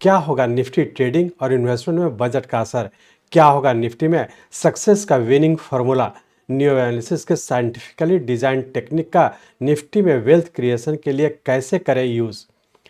क्या होगा Nifty trading और इन्वेस्टमेंट में बजट का असर? क्या होगा निफ्टी में सक्सेस का विनिंग फार्मूला? न्यू एनालिसिस के साइंटिफिकली डिजाइन टेक्निक का निफ्टी में वेल्थ क्रिएशन के लिए कैसे करें यूज़?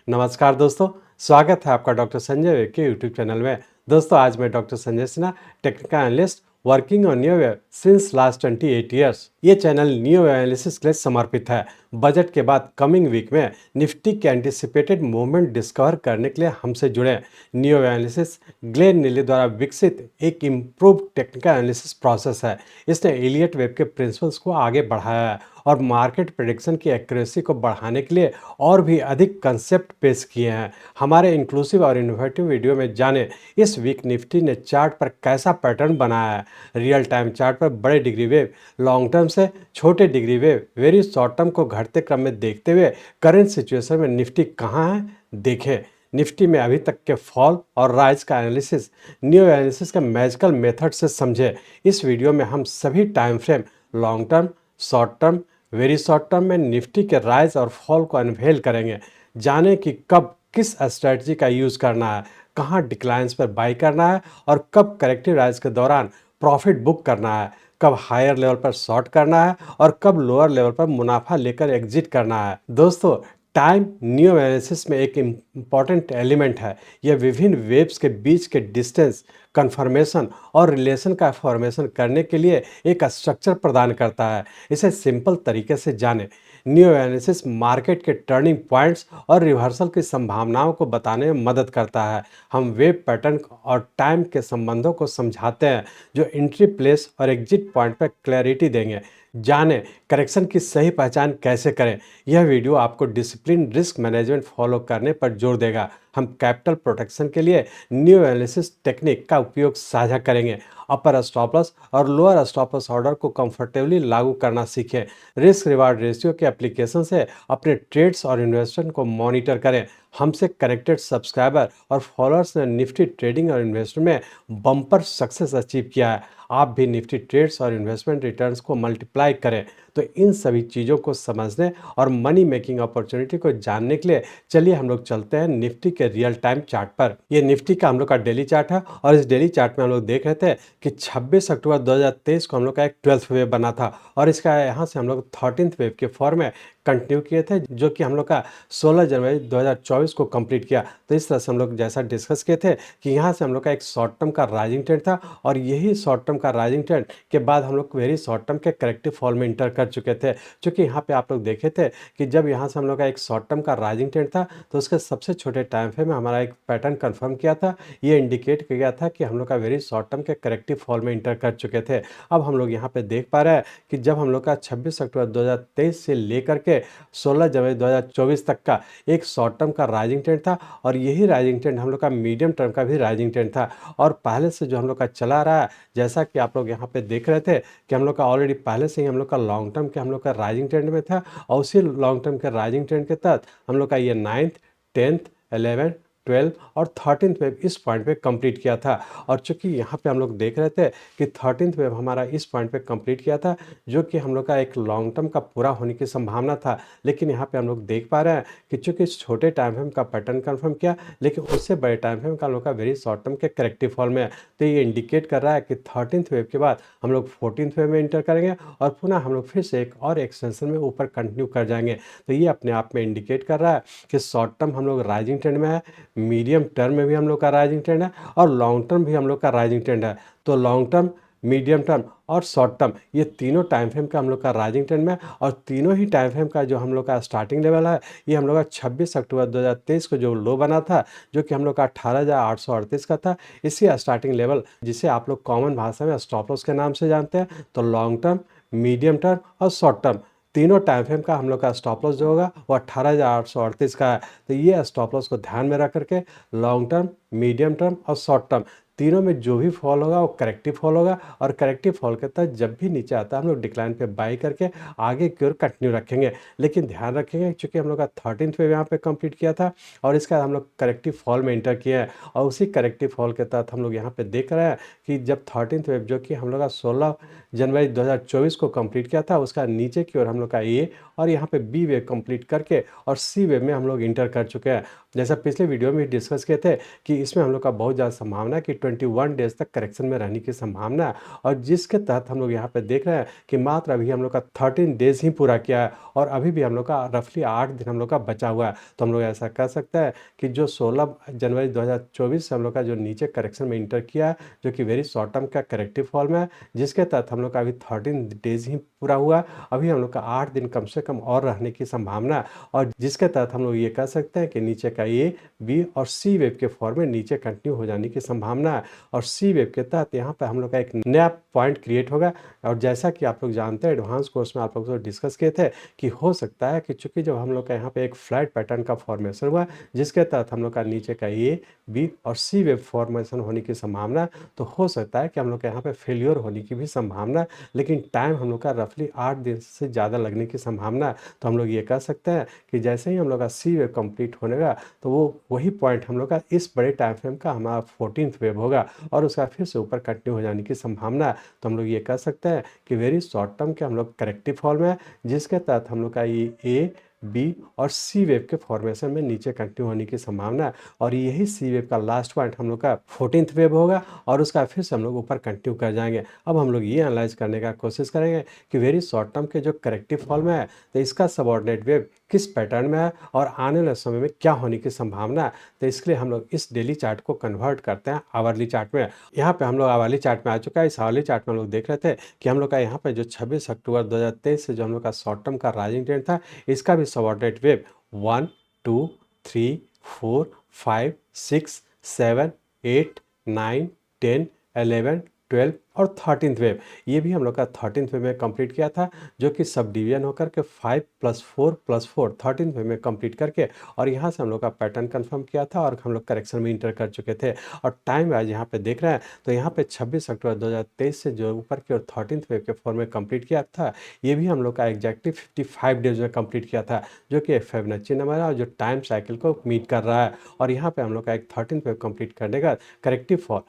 नमस्कार दोस्तों, स्वागत है आपका डॉक्टर संजय वेद के यूट्यूब चैनल में। दोस्तों, आज मैं doctor Sanjay Sinha, technical analyst working on new wave since last 28 years. ये चैनल न्यू एनालिसिस के लिए समर्पित है। बजट के बाद कमिंग वीक में निफ्टी के एंटिसिपेटेड मूवमेंट डिस्कवर करने के लिए हमसे जुड़े। न्यू एनालिसिस ग्लेन नीली द्वारा विकसित एक इम्प्रूव टेक्निकल एनालिसिस प्रोसेस है। इसने एलियट वेब के प्रिंसिपल्स को आगे बढ़ाया है और मार्केट प्रेडिक्शन की एक्यूरेसी को बढ़ाने के लिए और भी अधिक कंसेप्ट पेश किए हैं। हमारे इंक्लूसिव और इनोवेटिव वीडियो में जाने इस वीक निफ्टी ने चार्ट पर कैसा पैटर्न बनाया है। रियल टाइम चार्ट पर बड़े डिग्री वेव, लॉन्ग टर्म से छोटे degree wave, very short term को घटते क्रम में देखते हुए करंट सिचुएशन में निफ्टी कहाँ है देखें। निफ्टी में अभी तक के फॉल और राइज का एनालिसिस न्यू एनालिसिस के मैजिकल मेथड से समझे। इस वीडियो में हम सभी time frame, long term, short term, very short term में निफ्टी के राइज और फॉल को अनवेल करेंगे। जाने कि कब किस स्ट्रेटजी का यूज़ करना है, कहाँ डिक्लाइंस पर बाई करना है और कब करेक्टिव राइज के दौरान प्रॉफिट बुक करना है, कब हायर लेवल पर शॉर्ट करना है और कब लोअर लेवल पर मुनाफा लेकर एग्जिट करना है। दोस्तों, टाइम न्यू एनालिसिस में एक इम्पॉर्टेंट एलिमेंट है। यह विभिन्न वेव्स के बीच के डिस्टेंस, कंफर्मेशन और रिलेशन का फॉर्मेशन करने के लिए एक स्ट्रक्चर प्रदान करता है। इसे सिंपल तरीके से जानें। न्यू एनालिसिस मार्केट के टर्निंग पॉइंट्स और रिवर्सल की संभावनाओं को बताने में मदद करता है। हम वेव पैटर्न और टाइम के संबंधों को समझाते हैं जो एंट्री प्लेस और एग्जिट पॉइंट पर क्लैरिटी देंगे। जानें करेक्शन की सही पहचान कैसे करें। यह वीडियो आपको डिसिप्लिन रिस्क मैनेजमेंट फॉलो करने पर जोर देगा। हम कैपिटल प्रोटेक्शन के लिए न्यू एनालिसिस टेक्निक का उपयोग साझा करेंगे। अपर स्टॉप लॉस और लोअर स्टॉप लॉस ऑर्डर को कंफर्टेबली लागू करना सीखें। रिस्क रिवार्ड रेशियो के एप्लीकेशन से अपने ट्रेड्स और इन्वेस्टमेंट को मॉनिटर करें। हमसे कनेक्टेड सब्सक्राइबर और फॉलोअर्स ने निफ्टी ट्रेडिंग और इन्वेस्टमेंट में बम्पर सक्सेस अचीव किया है। आप भी निफ्टी ट्रेड्स और इन्वेस्टमेंट रिटर्न्स को मल्टीप्लाई करें। तो इन सभी चीज़ों को समझने और मनी मेकिंग अपॉर्चुनिटी को जानने के लिए चलिए हम लोग चलते हैं निफ्टी के रियल टाइम चार्ट पर। ये निफ्टी का हम लोग का डेली चार्ट है और इस डेली चार्ट में हम लोग देख रहे थे कि 26 अक्टूबर 2023 को हम लोग का एक 12th वेव बना था और इसका यहाँ से हम लोग 13th वेव के फॉर्म में कंटिन्यू किए थे, जो कि हम लोग का 16 जनवरी 2024 को कंप्लीट किया। तो इस तरह से हम लोग जैसा डिस्कस किए थे कि यहाँ से हम लोग का एक शॉर्ट टर्म का राइजिंग ट्रेंड था और यही शॉर्ट टर्म का राइजिंग ट्रेंड के बाद हम लोग वेरी शॉर्ट टर्म के करेक्टिव फॉल में इंटर कर चुके थे। चूँकि यहाँ पे आप लोग देखे थे कि जब यहाँ से हम लोग का एक शॉर्ट टर्म का राइजिंग ट्रेंड था तो उसके सबसे छोटे टाइम फ्रेम में हमारा एक पैटर्न कंफर्म किया था। ये इंडिकेट किया गया था कि हम लोग का वेरी शॉर्ट टर्म के करेक्टिव फॉल में इंटर कर चुके थे। अब हम लोग यहाँ पे देख पा रहे हैं कि जब हम लोग का 26 अक्टूबर 2023 से लेकर के 16 जनवरी 2024 तक का एक शॉर्ट टर्म का राइजिंग ट्रेंड था और यही राइजिंग ट्रेंड हम लोग का मीडियम टर्म का भी राइजिंग ट्रेंड था और पहले से जो हम लोग का चला रहा है, जैसा कि आप लोग यहाँ पे देख रहे थे कि हम लोग का ऑलरेडी पहले से ही हम लोग का लॉन्ग टर्म के हम लोग का राइजिंग ट्रेंड में था और उसी लॉन्ग टर्म के राइजिंग ट्रेंड के तहत हम लोग का ये 9th, 10th, 11th, 12 और 13th वेव इस पॉइंट पे कंप्लीट किया था। और चूंकि यहाँ पे हम लोग देख रहे थे कि 13th वेव हमारा इस पॉइंट पे कंप्लीट किया था, जो कि हम लोग का एक लॉन्ग टर्म का पूरा होने की संभावना था। लेकिन यहाँ पे हम लोग देख पा रहे हैं कि चूंकि इस छोटे टाइम फ्रेम का पैटर्न कंफर्म किया, लेकिन उससे बड़े टाइम फ्रेम का हम लोग का वेरी शॉर्ट टर्म के करेक्टिव फॉल में है। तो ये इंडिकेट कर रहा है कि 13th वेव के बाद हम लोग 14th वेव में इंटर करेंगे और पुनः हम लोग फिर से एक और एक्सटेंशन में ऊपर कंटिन्यू कर जाएंगे। तो ये अपने आप में इंडिकेट कर रहा है कि शॉर्ट टर्म हम लोग राइजिंग ट्रेंड में है, मीडियम टर्म में भी हम लोग का राइजिंग ट्रेंड है और लॉन्ग टर्म भी हम लोग का राइजिंग ट्रेंड है। तो लॉन्ग टर्म, मीडियम टर्म और शॉर्ट टर्म, ये तीनों टाइम फ्रेम का हम लोग का राइजिंग ट्रेंड में और तीनों ही टाइम फ्रेम का जो हम लोग का स्टार्टिंग लेवल है, ये हम लोग का 26 अक्टूबर 2023 को जो लो बना था, जो कि हम लोग का 18,838 का था, इसी स्टार्टिंग लेवल जिसे आप लोग कॉमन भाषा में स्टॉप लॉस के नाम से जानते हैं। तो लॉन्ग टर्म, मीडियम टर्म और शॉर्ट टर्म तीनों टाइम फ्रेम का हम लोग का स्टॉप लॉस जो होगा वो 18,838 का है। तो ये स्टॉप लॉस को ध्यान में रख करके लॉन्ग टर्म, मीडियम टर्म और शॉर्ट टर्म तीनों में जो भी फॉल होगा वो करेक्टिव फॉल होगा और करेक्टिव फॉल के तहत जब भी नीचे आता है हम लोग डिक्लाइन पे बाई करके आगे की ओर कंटिन्यू रखेंगे। लेकिन ध्यान रखेंगे चूँकि हम लोग का 13th वेव यहाँ पे कंप्लीट किया था और इसके बाद हम लोग करेक्टिव फॉल में एंटर किए हैं और उसी करेक्टिव फॉल के तहत हम लोग यहाँ पे देख रहे हैं कि जब 13th वेव जो कि हम लोग का 16 जनवरी 2024 को कंप्लीट किया था उसका नीचे की ओर हम लोग का ए और यहाँ पे बी वेव कंप्लीट करके और सी वेव में हम लोग इंटर कर चुके हैं। जैसा पिछले वीडियो में डिस्कस किए थे कि इसमें हम लोग का बहुत ज़्यादा संभावना है कि 21 डेज तक करेक्शन में रहने की संभावना है और जिसके तहत हम लोग यहाँ पे देख रहे हैं कि मात्र अभी हम लोग का 13 डेज ही पूरा किया है और अभी भी हम लोग का रफली 8 दिन हम लोग का बचा हुआ है। तो हम लोग ऐसा कर सकते हैं कि जो 16 जनवरी 2024 से हम लोग का जो नीचे करेक्शन में इंटर किया है जो कि वेरी शॉर्ट टर्म का करेक्टिव फॉल में है, जिसके तहत हम लोग का अभी 13 डेज ही पूरा हुआ, अभी हम लोग का 8 दिन कम से कम और रहने की संभावना है और जिसके तहत हम लोग ये कह सकते हैं कि नीचे का ए बी और सी वेव के फॉर्म में नीचे कंटिन्यू हो जाने की संभावना है और सी वेव के तहत यहाँ पे हम लोग का एक नया पॉइंट क्रिएट होगा। और जैसा कि आप लोग जानते हैं एडवांस कोर्स में आप लोग से डिस्कस किए थे कि हो सकता है कि चूंकि जब हम लोग का यहाँ पे एक फ्लैट पैटर्न का फॉर्मेशन हुआ जिसके तहत हम लोग का नीचे का ए बी और सी वेव फॉर्मेशन होने की संभावना, तो हो सकता है कि हम लोग के यहाँ पे फेलियर होने की भी संभावना, लेकिन टाइम हम लोग का रफली 8 दिन से ज़्यादा लगने की संभावना है। तो हम लोग ये कह सकते हैं कि जैसे ही हम लोग का सी वेव कंप्लीट होने का तो वो वही पॉइंट हम लोग का इस बड़े टाइम फ्रेम का हमारा 14th वेव होगा और उसका फिर से ऊपर कंटिन्यू हो जाने की संभावना है। तो हम लोग ये कह सकते हैं कि वेरी शॉर्ट टर्म के हम लोग करेक्टिव फॉल में है जिसके तहत हम लोग का ये ए बी और सी वेव के फॉर्मेशन में नीचे कंटिन्यू होने की संभावना है और यही सी वेव का लास्ट पॉइंट हम लोग का 14th वेव होगा और उसका फिर से हम लोग ऊपर कंटिन्यू कर जाएंगे। अब हम लोग ये एनालाइज करने का कोशिश करेंगे कि वेरी शॉर्ट टर्म के जो करेक्टिव फॉल में है तो इसका सबऑर्डिनेट वेव किस पैटर्न में है और आने वाले समय में क्या होने की संभावना है। तो इसके लिए हम लोग इस डेली चार्ट को कन्वर्ट करते हैं आवरली चार्ट में। यहाँ पे हम लोग आवरली चार्ट में आ चुका है। इस आवरली चार्ट में हम लोग देख रहे थे कि हम लोग का यहाँ पे जो 26 अक्टूबर 2023 से जो हम लोग का शॉर्ट टर्म का राइजिंग ट्रेंड था इसका भी सबऑर्डिनेट वेव 1 2 3 4 5 6 7 8 9 10 11 12 और 13th वेव, ये भी हम लोग का 13th वेव में कंप्लीट किया था जो कि सब डिवीजन होकर के 5 + 4 + 4 13th वेव में कंप्लीट करके और यहाँ से हम लोग का पैटर्न कंफर्म किया था और हम लोग करेक्शन में इंटर कर चुके थे। और टाइम वाइज यहाँ पे देख रहे हैं तो यहाँ पे 26 अक्टूबर 2023 से जो ऊपर की ओर 13th वेव के फॉर्म में कंप्लीट किया था ये भी हम लोग का एग्जैक्टली 55 डेज में कंप्लीट किया था जो कि फिबोनाची नंबर है और जो टाइम साइकिल को मीट कर रहा है। और यहाँ पे हम लोग का एक 13th वेव कंप्लीट करने का करेक्टिव फॉल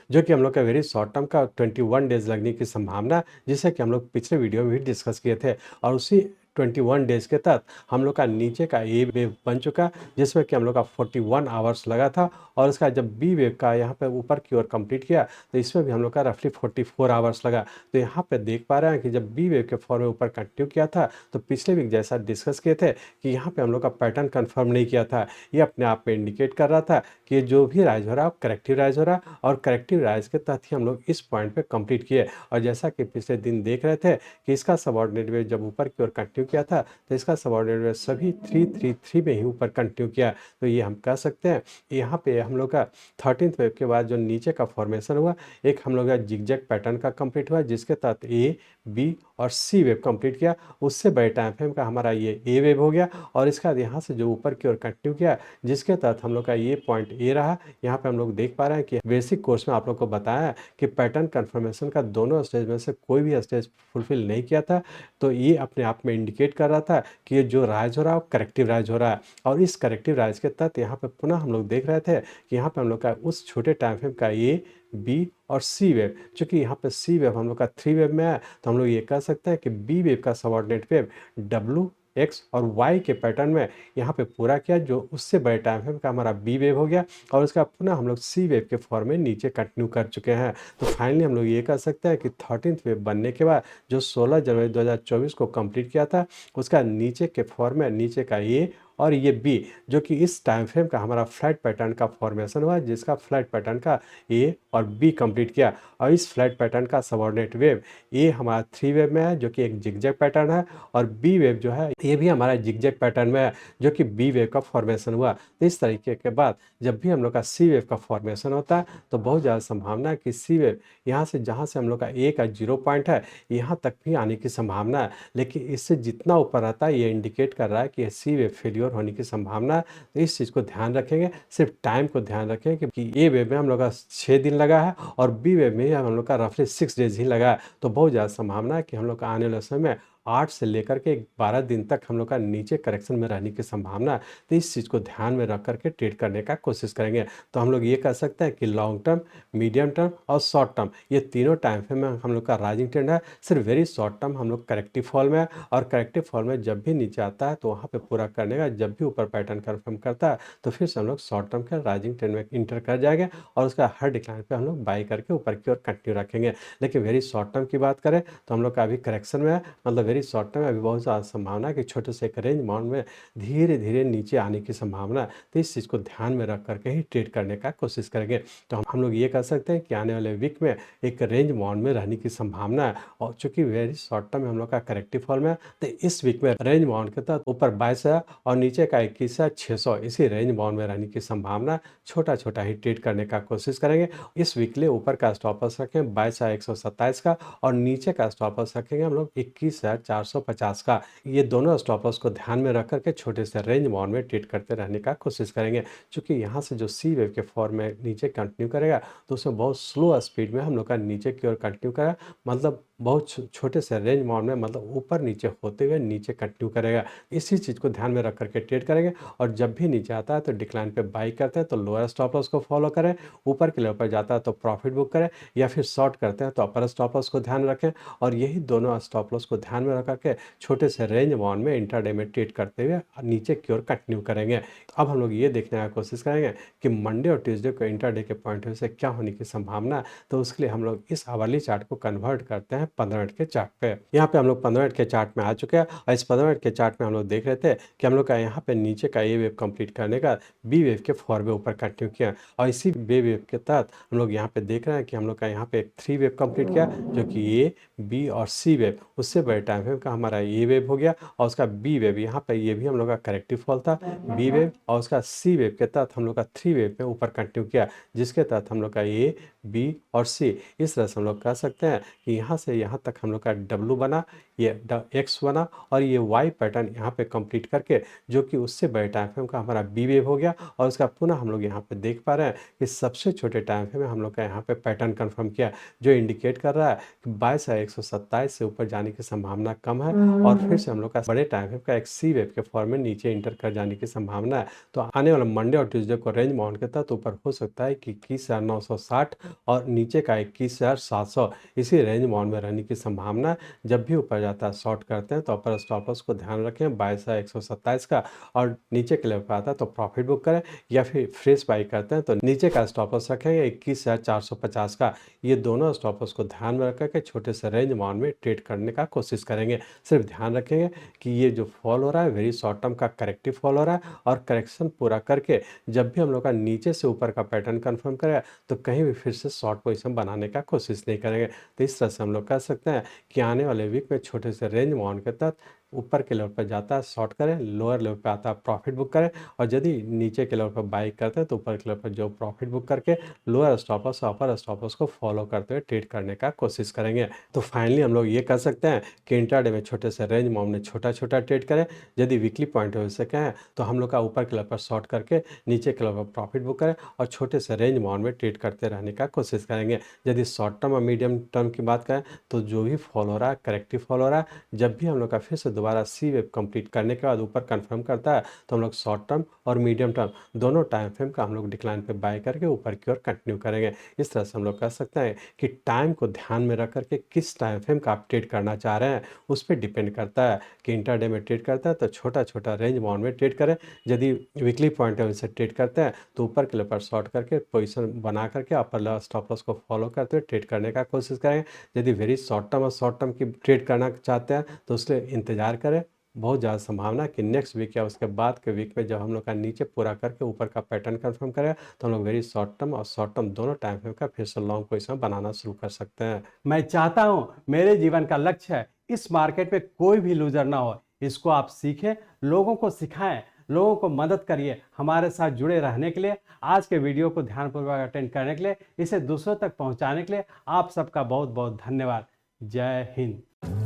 जो कि हम लोग का वेरी शॉर्ट टर्म का 21 डेज लगने की संभावना, जिसे कि हम लोग पिछले वीडियो में भी डिस्कस किए थे और उसी 21 डेज के तहत हम लोग का नीचे का ए वेव बन चुका जिसमें कि हम लोग का 41 आवर्स लगा था और उसका जब बी वेव का यहाँ पे ऊपर की ओर कंप्लीट किया तो इसमें भी हम लोग का रफली 44 आवर्स लगा। तो यहाँ पे देख पा रहे हैं कि जब बी वेव के फॉर्म में ऊपर कंटिन्यू किया था तो पिछले वीक जैसा डिस्कस किए थे कि यहाँ पे हम लोग का पैटर्न कन्फर्म नहीं किया था, ये अपने आप में इंडिकेट कर रहा था कि ये जो भी राइज हो रहा है करेक्टिव राइज हो रहा है और करेक्टिव राइज के तहत ही हम लोग इस पॉइंट पे कंप्लीट किए। और जैसा कि पिछले दिन देख रहे थे कि इसका सबऑर्डिनेट वेव जब ऊपर की ओर कंटिन्यू किया था तो इसका सबऑर्डिनेट वेव सभी 333 में ही ऊपर कंटिन्यू किया। तो ये हम कह सकते हैं यहाँ पे हम लोग का 13th वेव के बाद जो नीचे का फॉर्मेशन हुआ एक हम लोग का जिगजैग पैटर्न का कंप्लीट हुआ जिसके तहत ए बी और सी वेव कंप्लीट किया, उससे बड़े टाइम फ्रेम का हमारा ये ए वेव हो गया और इसका यहाँ से जो ऊपर की ओर कंटिन्यू किया जिसके तहत हम लोग का ये पॉइंट ए रहा। यहाँ पे हम लोग देख पा रहे हैं कि बेसिक कोर्स में आप लोग को बताया है कि पैटर्न कन्फर्मेशन का दोनों स्टेज में से कोई भी स्टेज फुलफिल नहीं किया था, तो ये अपने आप में इंडिकेट कर रहा था कि ये जो राइज हो रहा है वो करेक्टिव राइज हो रहा है। और इस करेक्टिव राइज के तहत यहाँ पे पुनः हम लोग देख रहे थे कि यहाँ पे हम लोग का उस छोटे टाइम फ्रेम का ए बी और सी वेव, चूंकि यहाँ पे सी वेव हम लोग का 3 वेव में है तो हम लोग ये कह सकते हैं कि बी वेव का सबऑर्डिनेट वेव डब्ल्यू एक्स और वाई के पैटर्न में यहाँ पे पूरा किया जो उससे बड़े टाइम फ्रेम का हमारा बी वेव हो गया और उसका पुनः हम लोग सी वेव के फॉर्म में नीचे कंटिन्यू कर चुके हैं। तो फाइनली हम लोग ये कह सकते हैं कि 13th वेव बनने के बाद जो 16 जनवरी 2024 को कंप्लीट किया था उसका नीचे के फॉर्म में नीचे का ए और ये बी जो कि इस टाइम फ्रेम का हमारा फ्लैट पैटर्न का फॉर्मेशन हुआ जिसका फ्लैट पैटर्न का ए और बी कंप्लीट किया। और इस फ्लैट पैटर्न का सबऑर्डिनेट वेव ए हमारा 3 वेव में है जो कि एक जिगजैग पैटर्न है और बी वेव जो है ये भी हमारा जिगजैग पैटर्न में है जो कि बी वेव का फॉर्मेशन हुआ। तो इस तरीके के बाद जब भी हम लोग का सी वेव का फॉर्मेशन होता है तो बहुत ज़्यादा संभावना है कि सी वेव यहाँ से जहाँ से हम लोग का ए का 0 पॉइंट है यहाँ तक भी आने की संभावना है, लेकिन इससे जितना ऊपर रहता है ये इंडिकेट कर रहा है कि सी वेव फेलियर क्योर होने की संभावना है। तो इस चीज़ को ध्यान रखेंगे, सिर्फ टाइम को ध्यान रखें कि ए वेव में हम लोग का 6 दिन लगा है और बी वेव में हम लोग का रफली 6 डेज ही लगा है। तो बहुत ज़्यादा संभावना है कि हम लोग का आने वाले समय में 8 से लेकर के 12 दिन तक हम लोग का नीचे करेक्शन में रहने की संभावना है। तो इस चीज़ को ध्यान में रख करके ट्रेड करने का कोशिश करेंगे। तो हम लोग ये कह सकते हैं कि लॉन्ग टर्म, मीडियम टर्म और शॉर्ट टर्म, ये तीनों टाइम फ्रेम में हम लोग का राइजिंग ट्रेंड है। सिर्फ वेरी शॉर्ट टर्म हम लोग करेक्टिव फॉल में है और करेक्टिव फॉल में जब भी नीचे आता है तो वहाँ पे पूरा करने का, जब भी ऊपर पैटर्न कन्फर्म करता है तो फिर से हम लोग शॉर्ट टर्म के राइजिंग ट्रेंड में इंटर कर जाएंगे और उसका हर डिक्लाइन पे हम लोग बाई करके ऊपर की ओर कंटिन्यू रखेंगे। लेकिन वेरी शॉर्ट टर्म की बात करें तो हम लोग का अभी करेक्शन में है, मतलब वेरी शॉर्ट टर्म में अभी बहुत ज़्यादा संभावना है कि छोटे से एक रेंज बाउंड में धीरे धीरे नीचे आने की संभावना है। तो इस चीज़ को ध्यान में रख करके ही ट्रेड करने का कोशिश करेंगे। तो हम लोग ये कह सकते हैं कि आने वाले वीक में एक रेंज बाउंड में रहने की संभावना है और चूंकि वेरी शॉर्ट टर्म में हम लोग का करेक्टिव फॉल में है तो इस वीक में रेंज बाउंड के तहत ऊपर 22,000 और नीचे का 21,600 इसी रेंज बाउंड में रहने की संभावना है। छोटा छोटा ही ट्रेड करने का कोशिश करेंगे। इस वीकली ऊपर का स्टॉप लॉस रखें 22,127 का और नीचे का स्टॉप लॉस रखेंगे हम लोग 21,450 का। ये दोनों स्टॉप लॉस को ध्यान में रख करके छोटे से रेंज बाउंड में ट्रेड करते रहने का कोशिश करेंगे। चूंकि यहाँ से जो सी वेव के फॉर्म में नीचे कंटिन्यू करेगा तो उसमें बहुत स्लो स्पीड में हम लोग का नीचे की ओर कंटिन्यू करेगा, मतलब बहुत छोटे से रेंज बाउंड में, मतलब ऊपर नीचे होते हुए नीचे कंटिन्यू करेगा। इसी चीज़ को ध्यान में रख करके ट्रेड करेंगे और जब भी नीचे आता है तो डिक्लाइन पे बाई करते हैं तो लोअर स्टॉप लॉस को फॉलो करें, ऊपर के लेवल पर जाता है तो प्रॉफिट बुक करें या फिर शॉर्ट करते हैं तो अपर स्टॉप लॉस को ध्यान रखें और यही दोनों स्टॉप लॉस को ध्यान में रख करके छोटे से रेंज बाउंड में इंट्राडे में ट्रेड करते हुए नीचे की ओर कंटिन्यू करेंगे। अब हम लोग ये देखने का कोशिश करेंगे कि मंडे और ट्यूसडे को इंट्राडे के पॉइंट ऑफ व्यू से क्या होने की संभावना है। तो उसके लिए हम लोग इस आवरली चार्ट को कन्वर्ट करते हैं 15 मिनट के चार्ट पे। यहाँ पे हम लोग 15 मिनट के चार्ट में आ चुके हैं और इस 15 मिनट के चार्ट में हम लोग देख रहे थे कि हम लोग का यहाँ पे नीचे का ए वेव कंप्लीट करने का बी वेव के 4 वे ऊपर कंटिन्यू किया और इसी बी वेव के तहत हम लोग यहाँ पे देख रहे हैं कि हम लोग का यहाँ पे एक 3 वेव कंप्लीट किया जो कि ए, बी और सी वेव, उससे बड़े टाइम फ्रेम का हमारा ए वेव हो गया और उसका बी वेव, यहाँ पे ये भी हम लोग का करेक्टिव फॉल था बी वेव और उसका सी वेव के तहत हम लोग का 3 वेव में ऊपर कंटिन्यू किया जिसके तहत हम लोग का ए, बी और सी, इस तरह से हम लोग कह सकते हैं कि यहाँ से यहाँ तक हम लोग का डब्लू बना, ये एक्स बना और ये वाई पैटर्न यहाँ पे कंप्लीट करके जो कि उससे बड़े टाइम फ्रेम का हमारा बी वेव हो गया और उसका पुनः हम लोग यहाँ पे देख पा रहे हैं कि सबसे छोटे टाइम फ्रेम में हम लोग का यहाँ पे पैटर्न कंफर्म किया जो इंडिकेट कर रहा है कि 22,127 से ऊपर जाने की संभावना कम है और फिर से हम लोग का बड़े टाइम फ्रेम का एक सी वेव के फॉर्म में नीचे इंटर कर जाने की संभावना है। तो आने वाला मंडे और ट्यूसडे को रेंज बाउंड के तहत ऊपर हो सकता है कि 21,960 और नीचे का 21,700 इसी रेंज बाउंड में रहने की संभावना है। जब भी ऊपर जाता है शॉर्ट करते हैं तो अपर स्टॉप लॉस को ध्यान रखें 22,127 का और नीचे के लेवल पर आता है तो प्रॉफिट बुक करें या फिर फ्रेश बाई करते हैं तो नीचे का स्टॉप लॉस रखेंगे 21,450 का। ये दोनों स्टॉप लॉस को ध्यान में रख के छोटे से रेंज बाउंड में ट्रेड करने का कोशिश करेंगे। सिर्फ ध्यान रखेंगे कि ये जो फॉल हो रहा है वेरी शॉर्ट टर्म का करेक्टिव फॉल हो रहा है और करेक्शन पूरा करके जब भी हम लोग का नीचे से ऊपर का पैटर्न कंफर्म करेगा तो कहीं भी फिर से शॉर्ट पोजीशन बनाने का कोशिश नहीं करेंगे। तो इस तरह से हम लोग कह सकते हैं कि आने वाले वीक में छोटे से रेंज बाउंड के तहत ऊपर के लेवल पर जाता है शॉर्ट करें, लोअर लेवल पर आता है प्रॉफिट बुक करें और यदि नीचे के लेवल पर बाई करते हैं तो ऊपर के लेवल पर जो प्रॉफिट बुक करके लोअर स्टॉप लॉस अपर स्टॉप लॉस को फॉलो करते हुए ट्रेड करने का कोशिश करेंगे। तो फाइनली हम लोग ये कह सकते हैं कि इंट्राडे में छोटे से रेंज बाउंड में छोटा छोटा ट्रेड करें। यदि वीकली पॉइंट ऑफ व्यू से कहें तो हम लोग का ऊपर के लेवल पर शॉर्ट करके नीचे के लेवल पर प्रॉफिट बुक करें और छोटे से रेंज बाउंड में ट्रेड करते रहने का कोशिश करेंगे। यदि शॉर्ट टर्म और मीडियम टर्म की बात करें तो जो भी फॉल हो रहा है करेक्टिव फॉल हो रहा है, जब भी हम लोग का फिर से दोबारा सी वेव कंप्लीट करने के बाद ऊपर कंफर्म करता है तो हम लोग शॉर्ट टर्म और मीडियम टर्म दोनों टाइम फ्रेम का हम लोग डिक्लाइन पे बाय करके ऊपर की ओर कंटिन्यू करेंगे। इस तरह से हम लोग कह सकते हैं कि टाइम को ध्यान में रख करके किस टाइम फ्रेम का आप ट्रेड करना चाह रहे हैं उस पर डिपेंड करता है कि इंटरडे में ट्रेड करता है तो छोटा छोटा रेंज बाउंड में ट्रेड करें। यदि वीकली पॉइंट ऑफ व्यू से ट्रेड करते हैं तो ऊपर के लेवल पर शॉर्ट करके पोजीशन बना करके अपर लेवल स्टॉप लॉस को फॉलो करते हुए ट्रेड करने का कोशिश करें। यदि वेरी शॉर्ट टर्म और शॉर्ट टर्म की ट्रेड करना चाहते हैं तो उसके इंतजार करें। बहुत ज़्यादा संभावना है कि नेक्स्ट वीक या उसके बाद के वीक में जब हम लोग का नीचे पूरा करके ऊपर का पैटर्न कंफर्म करें तो हम लोग वेरी शॉर्ट टर्म और शॉर्ट टर्म दोनों टाइम फ्रेम का फिर से लॉन्ग पोजीशन बनाना शुरू कर सकते हैं। मैं चाहता हूं मेरे जीवन का लक्ष्य है इस मार्केट में कोई भी लूजर ना हो। इसको आप सीखें, लोगों को सिखाएं, लोगों को मदद करिए। हमारे साथ जुड़े रहने के लिए, आज के वीडियो को ध्यानपूर्वक अटेंड करने के लिए, इसे दूसरों तक पहुंचाने के लिए आप सबका बहुत बहुत धन्यवाद। जय हिंद।